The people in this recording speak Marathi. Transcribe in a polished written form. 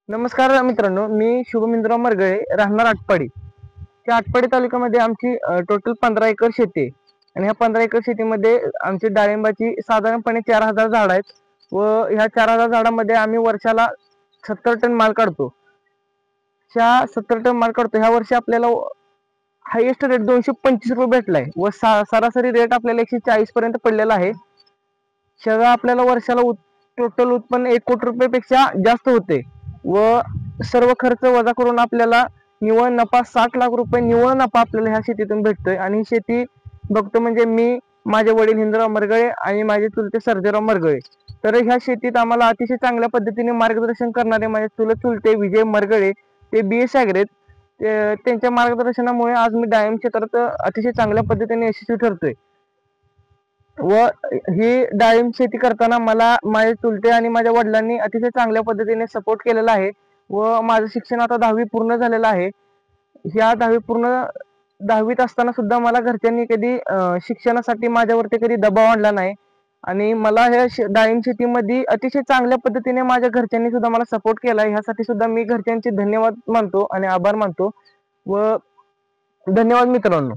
नमस्कार मित्रांनो, मी शुभमिंद्र मरगळे, राहणार आटपाडी. त्या आटपाडी तालुक्यामध्ये आमची टोटल 15 एकर शेती आहे. आणि ह्या 15 एकर शेतीमध्ये आमची डाळिंबाची साधारणपणे 4000 झाड आहेत. व ह्या 4000 झाडामध्ये आम्ही वर्षाला 70 टन माल काढतो. ह्या 70 टन माल काढतो. ह्या वर्षी आपल्याला हायेस्ट रेट 225 रुपये भेटलाय व सरासरी रेट आपल्याला 140 पर्यंत पडलेला आहे. सगळं आपल्याला वर्षाला टोटल उत्पन्न 1 कोटी रुपयापेक्षा जास्त होते व सर्व खर्च वजा करून आपल्याला निव्वळ नफा 60 लाख रुपये निव्वळ नफा आपल्याला ह्या शेतीतून भेटतोय. आणि ही शेती बघतो म्हणजे मी, माझे वडील हिंदराव मरगळे आणि माझे चुलते सर्जेराव मरगळे. तर ह्या शेतीत आम्हाला अतिशय चांगल्या पद्धतीने मार्गदर्शन करणारे माझे चुलते विजय मरगळे, ते BS ॲग्रीत, त्यांच्या मार्गदर्शनामुळे आज मी डाळिंब क्षेत्रात अतिशय चांगल्या पद्धतीने यशस्वी ठरतोय. व ही डाळिंब शेती करताना मला माझे चुलते आणि माझ्या वडिलांनी अतिशय चांगल्या पद्धतीने सपोर्ट केलेला आहे. व माझं शिक्षण आता 10वी पूर्ण झालेलं आहे. ह्या 10वीत असताना सुद्धा मला घरच्यांनी कधी शिक्षणासाठी माझ्यावरती कधी दबाव आणला नाही. आणि मला ह्या डाळिंब शेतीमध्ये अतिशय चांगल्या पद्धतीने माझ्या घरच्यांनी सुद्धा मला सपोर्ट केला. ह्यासाठी सुद्धा मी घरच्यांचे धन्यवाद मानतो आणि आभार मानतो. व धन्यवाद मित्रांनो.